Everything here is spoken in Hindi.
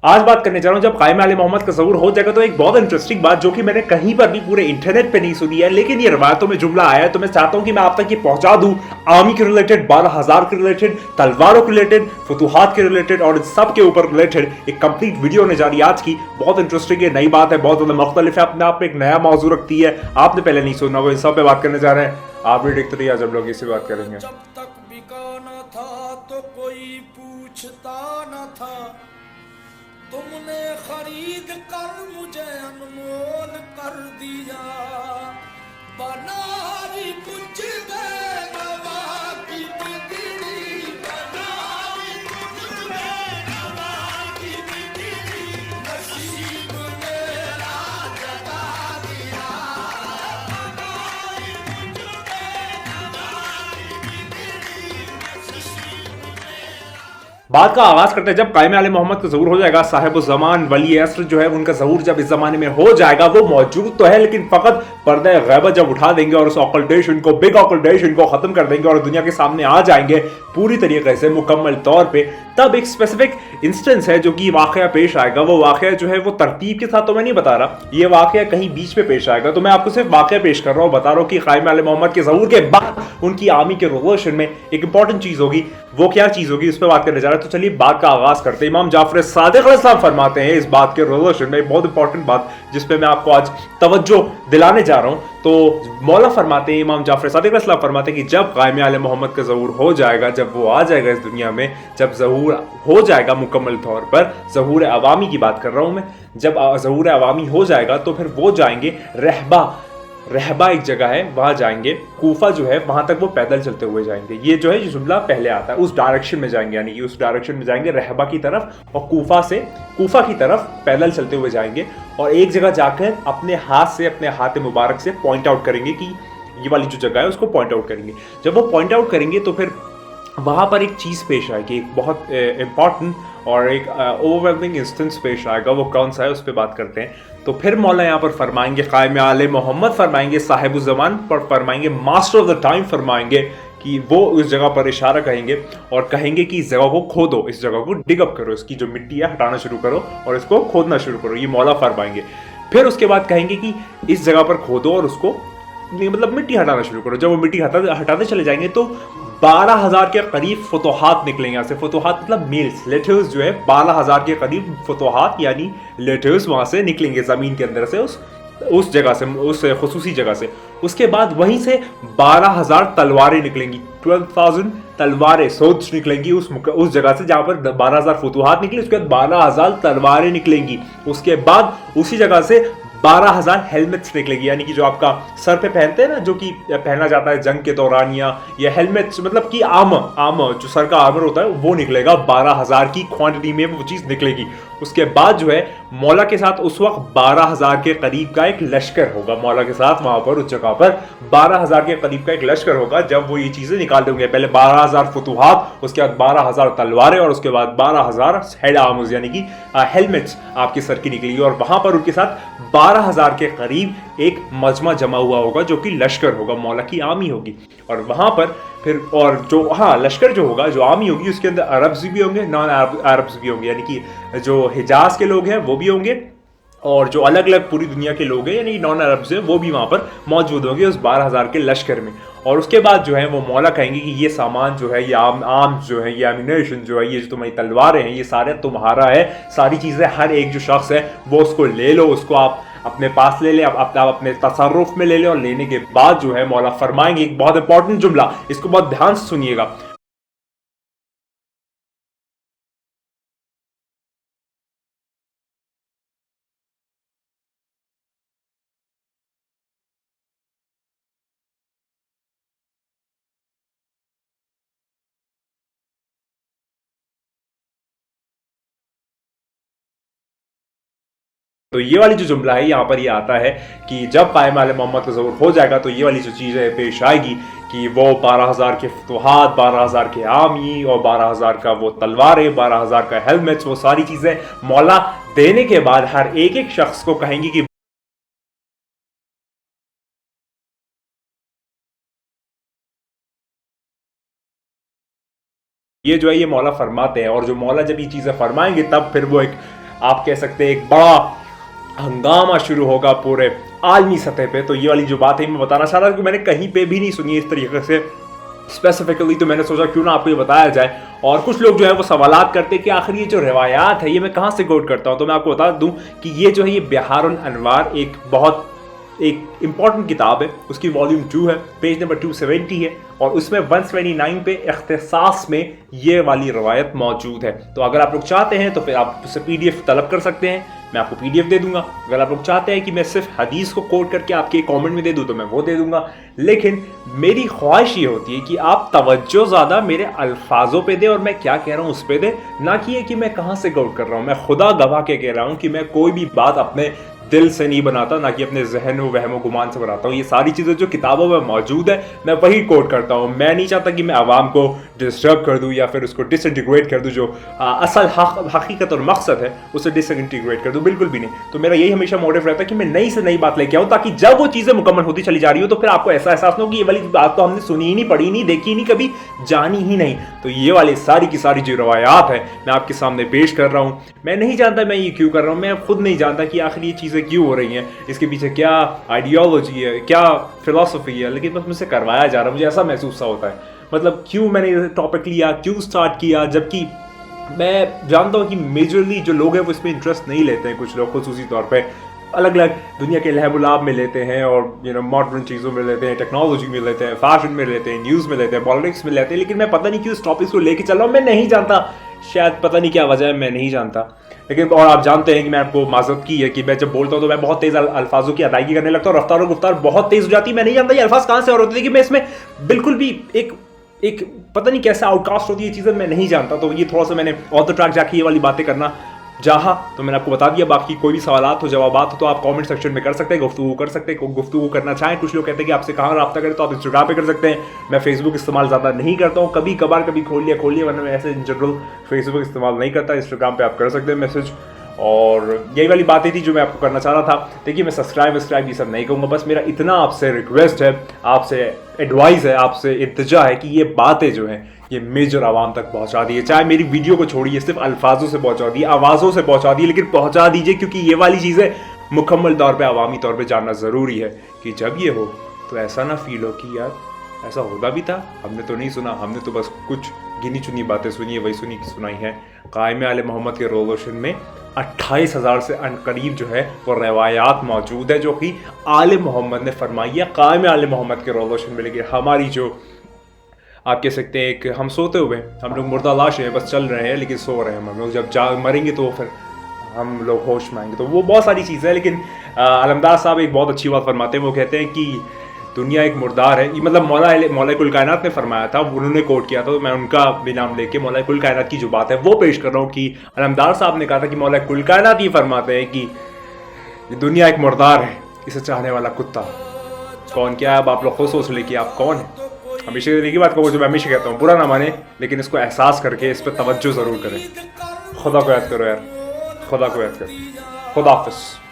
आज बात करने जा रहा हूं जब कायम आले मोहम्मद का ज़हूर हो जाएगा, तो एक बहुत इंटरेस्टिंग बात जो कि मैंने कहीं पर भी पूरे इंटरनेट पे नहीं सुनी है, लेकिन ये रवायतों में जुमला आया है, तो मैं चाहता हूं कि मैं आप तक ये पहुंचा दूं। आर्मी के रिलेटेड, 12,000 के रिलेटेड, तलवारों के रिलेटेड, फतूहात के रिलेटेड और इन सब के ऊपर रिलेटेड एक कंप्लीट वीडियो होने जा रही है आज की। बहुत इंटरेस्टिंग है, नई बात है, बहुत ज्यादा मुख्तलिफ है, अपने आप में एक नया मौजू रखती है, आपने पहले नहीं सुना होगा, इन सब पे बात करने जा रहे हैं। आप भी देखते रहिए, आज हम लोग इसी बात करेंगे। जब तक बिका न था तो कोई पूछता न था। तुमने खरीद कर मुझे अनमोल कर दिया। बनारी कुछ बेनवा की बिगड़ी, बनारी कुछ बेनवा की बिगड़ी, नसीब मेरा जगा दिया। बनारी कुछ बेनवा की बिगड़ी, नसीब बात का आगाज करते हैं जब कायम आले मोहम्मद का ज़हूर हो जाएगा। साहिब ज़मान वली असर जो है उनका ज़हूर जब इस ज़माने में हो जाएगा, वो मौजूद तो है लेकिन फ़कत पर्दा गैबत जब उठा देंगे और उस ऑकल्टेशन को, बिग ऑकल्टेशन को ख़त्म कर देंगे और दुनिया के सामने आ जाएंगे पूरी तरीके से मुकम्मल तौर पे, तब एक स्पेसिफिक इंस्टेंस है जो कि वाक़या पेश आएगा। वो वाक़या जो है वो तरतीब के साथ तो मैं नहीं बता रहा, ये वाक़या कहीं बीच में पेश आएगा, तो मैं आपको सिर्फ वाक़या पेश कर रहा हूँ, बता रहा हूँ कि कायम आले मोहम्मद के ज़हूर के बाद उनकी आर्मी के रिवोल्यूशन में एक इंपॉर्टेंट चीज़ होगी। वो क्या चीज़ होगी उस पर बात करने जा रहा है। तो चलिए बात का आगाज करते हैं। इमाम जाफर सादिक अलैहिस्सलाम फरमाते हैं इस बात के रिवोल्यूशन में, बहुत इंपॉर्टेंट बात जिसपे मैं आपको आज तवज्जो दिलाने जा रहा हूं। तो मौला फरमाते हैं, इमाम जाफर सादिक अलैहिस्सलाम फरमाते हैं कि जब कायम आले मोहम्मद का ज़हूर हो जाएगा, जब वो आ जाएगा इस दुनिया में, जब ज़हूर हो जाएगा मुकम्मल तौर पर, ज़हूर अवामी की बात कर रहा हूं मैं, जब ज़हूर अवामी हो जाएगा तो फिर वो जाएंगे रहबा। रहबा एक जगह है, वहां जाएंगे। कूफा जो है वहां तक वो पैदल चलते हुए जाएंगे। ये जो है ये जुमला पहले आता है, उस डायरेक्शन में जाएंगे, यानी कि उस डायरेक्शन में जाएंगे रहबा की तरफ, और कूफा की तरफ पैदल चलते हुए जाएंगे। और एक जगह जाकर अपने हाथ से, अपने हाथ मुबारक से पॉइंट आउट करेंगे कि ये वाली जो जगह है उसको पॉइंट आउट करेंगे। जब वो पॉइंट आउट करेंगे तो फिर वहां पर एक चीज़ पेश आएगी, एक बहुत इंपॉर्टेंट और एक ओवरवेलमिंग इंस्टेंस पेश आएगा। वो कौन सा है उस पर बात करते हैं। तो फिर मौला यहाँ पर फरमाएंगे, कायम आले मोहम्मद फरमाएंगे, साहिब ज़मान पर फरमाएंगे, मास्टर ऑफ द टाइम फरमाएंगे कि वो उस जगह पर इशारा कहेंगे और कहेंगे कि इस जगह को खोदो, इस जगह को डिग अप करो, इसकी जो मिट्टी है हटाना शुरू करो और इसको खोदना शुरू करो। ये मौला फरमाएंगे। फिर उसके बाद कहेंगे कि इस जगह पर खोदो और उसको मतलब मिट्टी हटाना शुरू करो। जब वो मिट्टी हटाते चले जाएंगे तो 12,000 के करीब फतोहात निकलेंगे यहाँ से। फतोहात मतलब मेल्स, लेटर्स जो है 12,000 के करीब फतोहात यानी लेटर्स वहां से निकलेंगे जमीन के अंदर से, उस जगह से, उस खुसूसी जगह से। उसके बाद वहीं से 12,000 तलवारें निकलेंगी, 12,000 तलवारें सोच निकलेंगी उस जगह से जहां पर 12,000 फतूहात निकली। उसके बाद 12,000 तलवारें निकलेंगी। उसके बाद उसी जगह से 12,000 हेलमेट्स निकलेगी, यानी कि जो आपका सर पे पहनते हैं ना, जो कि पहना जाता है जंग के दौरान, या हेलमेट्स मतलब कि आर्मर जो सर का आर्मर होता है वो निकलेगा। 12,000 की क्वांटिटी में वो चीज़ निकलेगी। उसके बाद जो है मौला के साथ उस वक्त 12,000 के करीब का एक लश्कर होगा। मौला के साथ वहां पर उस जगह पर 12,000 के करीब का एक लश्कर होगा जब वो ये चीज़ें निकाल देंगे। पहले 12,000 फतूहात, उसके बाद 12,000 तलवारें और उसके बाद 12,000 हेड आर्मर्स यानी कि हेलमेट्स आपके सर की निकलेगी। और वहां पर उनके साथ 12,000 के करीब एक मजमा जमा हुआ होगा जो कि लश्कर होगा, मौला की आर्मी होगी। और वहां पर फिर और जो लश्कर जो होगा, जो आर्मी होगी, उसके अंदर अरब्स भी होंगे, नॉन अरब्स भी होंगे, यानी कि जो हिजाज के लोग हैं वो भी होंगे और जो अलग अलग पूरी दुनिया के लोग हैं यानी नॉन अरब्स हैं वो भी वहां पर मौजूद होंगे उस 12,000 के लश्कर में। और उसके बाद जो है वो मौला कहेंगे कि ये सामान जो है, ये आर्म्स जो है, ये एमिनेशन जो है, ये जो तुम्हारी तलवारें हैं, ये सारे तुम्हारा है। सारी चीज़ें हर एक जो शख्स है वो उसको ले लो, उसको आप अपने पास ले ले, आप अपने तसर्रुफ में ले ले। और लेने के बाद जो है मौला फरमाएंगे एक बहुत इंपॉर्टेंट जुमला, इसको बहुत ध्यान से सुनिएगा। तो ये वाली जो जुमला है यहाँ पर ये आता है कि जब कायम आले मोहम्मद का ज़हूर हो जाएगा तो ये वाली जो चीज़ें पेश आएगी कि वो 12,000 के फतूहात, 12,000 के आर्मी और 12,000 का वो तलवारें, 12,000 का हेलमेट्स, वो सारी चीज़ें मौला देने के बाद हर एक एक शख्स को कहेंगे कि ये जो है ये मौला फरमाते हैं। और जो मौला जब ये चीज़ें फरमाएंगे तब फिर वो एक आप कह सकते हैं एक बड़ा हंगामा शुरू होगा पूरे आलमी सतह पे। तो ये वाली जो बात है मैं बताना चाह रहा था कि मैंने कहीं पे भी नहीं सुनी इस तरीके से स्पेसिफिकली, तो मैंने सोचा क्यों ना आपको ये बताया जाए। और कुछ लोग जो है वो सवालात करते हैं कि आखिर ये जो रिवायात है ये मैं कहाँ से कोट करता हूँ। तो मैं आपको बता दूं कि ये जो है ये बिहारुल अनवार एक इंपॉर्टेंट किताब है, उसकी वॉल्यूम 2 है, पेज नंबर 270 है और उसमें 129 पे इख्तिसास में ये वाली रवायत मौजूद है। तो अगर आप लोग चाहते हैं तो फिर आप उससे PDF तलब कर सकते हैं, मैं आपको PDF दे दूंगा। अगर आप लोग चाहते हैं कि मैं सिर्फ हदीस को कोट करके आपके कमेंट में दे दूं तो मैं वो दे दूंगा। लेकिन मेरी ख्वाहिश ये होती है कि आप तवज्जो ज़्यादा मेरे अल्फाजों पे दे और मैं क्या कह रहा हूँ उस पर दे, ना कि ये कि मैं कहाँ से कोट कर रहा हूँ। मैं खुदा गवाह के कह रहा हूँ कि मैं कोई भी बात अपने दिल से नहीं बनाता, ना कि अपने जहन व वहम गुमान से बनाता हूँ। ये सारी चीज़ें जो किताबों में मौजूद है मैं वही कोट करता हूँ। मैं नहीं चाहता कि मैं आवाम को डिस्टर्ब कर दूँ या फिर उसको डिसइंटीग्रेट कर दूँ, जो असल हकीकत और मकसद है उसे डिसइंटीग्रेट कर दूँ, बिल्कुल भी नहीं। तो मेरा यही हमेशा मोटिव रहता है कि मैं नई से नई बात लेके आऊँ, ताकि जब वो चीज़ें मुकम्मल होती चली जा रही हो तो फिर आपको ऐसा एहसास न हो कि ये वाली बात तो हमने सुनी ही नहीं, पढ़ी नहीं, देखी नहीं, कभी जानी ही नहीं। तो ये वाली सारी की सारी जो रवायात है मैं आपके सामने पेश कर रहा हूँ। मैं नहीं जानता मैं ये क्यों कर रहा हूँ, मैं खुद नहीं जानता कि आखिर ये चीज़ें क्यों हो रही हैं, इसके पीछे क्या आइडियोलॉजी है, क्या फिलॉसफी है, लेकिन बस मुझसे करवाया जा रहा है। मुझे ऐसा महसूस होता है, मतलब क्यों मैंने टॉपिक लिया, क्यों स्टार्ट किया, जबकि मैं जानता हूँ कि मेजरली जो लोग हैं वो इसमें इंटरेस्ट नहीं लेते हैं। कुछ लोग खुसूसी तौर पे अलग अलग दुनिया के लहब-उलाब में लेते हैं और मॉडर्न चीज़ों में लेते हैं, टेक्नोलॉजी में लेते हैं, फैशन में लेते हैं, न्यूज़ में लेते हैं, पॉलिटिक्स में लेते हैं। लेकिन मैं पता नहीं क्यों इस टॉपिक को लेके चल रहा हूँ, मैं नहीं जानता, शायद पता नहीं क्या वजह है, मैं नहीं जानता। लेकिन और आप जानते हैं कि मैं आपको माजरत की है कि मैं जब बोलता हूँ तो मैं बहुत तेज़ अल्फाजों की अदायगी करने लगता हूँ, रफ्तार और गुफ्तार बहुत तेज़ हो जाती है। मैं नहीं जानता ये अल्फाज कहाँ से और होते थे कि मैं इसमें बिल्कुल भी एक पता नहीं कैसे आउटकास्ट होती है ये चीज़ें, मैं नहीं जानता। तो ये थोड़ा सा मैंने ऑन द ट्रैक जाके ये वाली बातें करना चाहा तो मैंने आपको बता दिया। बाकी कोई भी सवालात हो, जवाबात हो तो आप कमेंट सेक्शन में कर सकते हैं, गुफ्तगू कर सकते हैं, गुफ्तगू करना चाहें। कुछ लोग कहते हैं कि आपसे कहाँ रब्ता करें, तो आप इंस्टाग्राम पे कर सकते हैं। मैं फेसबुक इस्तेमाल ज़्यादा नहीं करता हूँ, कभी कभार कभी खोल लिया, वरना मैं ऐसे इन जनरल फेसबुक इस्तेमाल नहीं करता। इंस्टाग्राम पर आप कर सकते हैं मैसेज। और यही वाली बातें थी जो मैं आपको करना चाह रहा था। देखिए मैं सब्सक्राइब ये सब नहीं कहूँगा, बस मेरा इतना आपसे रिक्वेस्ट है, आपसे एडवाइस है, आपसे इल्तिजा है कि ये बातें जो हैं ये मेजर आवाम तक पहुंचा दिए। चाहे मेरी वीडियो को छोड़िए, सिर्फ अल्फाजों से पहुंचा दिए, आवाज़ों से पहुंचा दिए, लेकिन पहुंचा दीजिए, क्योंकि ये वाली चीज़ें मुकम्मल तौर पे अवामी तौर पे जानना ज़रूरी है कि जब ये हो तो ऐसा ना फील हो कि यार ऐसा होगा भी था, हमने तो नहीं सुना, हमने तो बस कुछ गिनी चुनी बातें सुनी है, वही सुनाई है। कायम आले मोहम्मद के रेवोल्यूशन में 28,000 से करीब जो है वो रवायात मौजूद है जो कि आले मोहम्मद ने फरमाई है कायम आले मोहम्मद के रेवोल्यूशन में। लेकिन हमारी जो आप कह सकते हैं कि हम सोते हुए, हम लोग मुर्दा लाश हैं, बस चल रहे हैं लेकिन सो रहे हैं। हम लोग जब मरेंगे तो फिर हम लोग होश में आएंगे। तो वो बहुत सारी चीज़ें हैं। लेकिन अलमदार साहब एक बहुत अच्छी बात फरमाते हैं, वो कहते हैं कि दुनिया एक मुर्दार है। मतलब मौला कुल कायनात ने फरमाया था, उन्होंने कोट किया था, तो मैं उनका भी नाम लेके मौला कुल कायनात की जो बात है वो पेश कर रहा हूँ कि अलमदार साहब ने कहा था कि मौला कुल कायनात ये फरमाते हैं कि दुनिया एक मुर्दार है, इसे चाहने वाला कुत्ता। कौन क्या है अब आप लोग खुद सोच ले कि आप कौन है। हमेशा एक ही बात को जो मैं हमेशा कहता हूँ, बुरा ना माने लेकिन इसको एहसास करके इस पर तवज्जो ज़रूर करें। खुदा को याद करो यार, खुदा को याद करो। खुदा हाफिज़।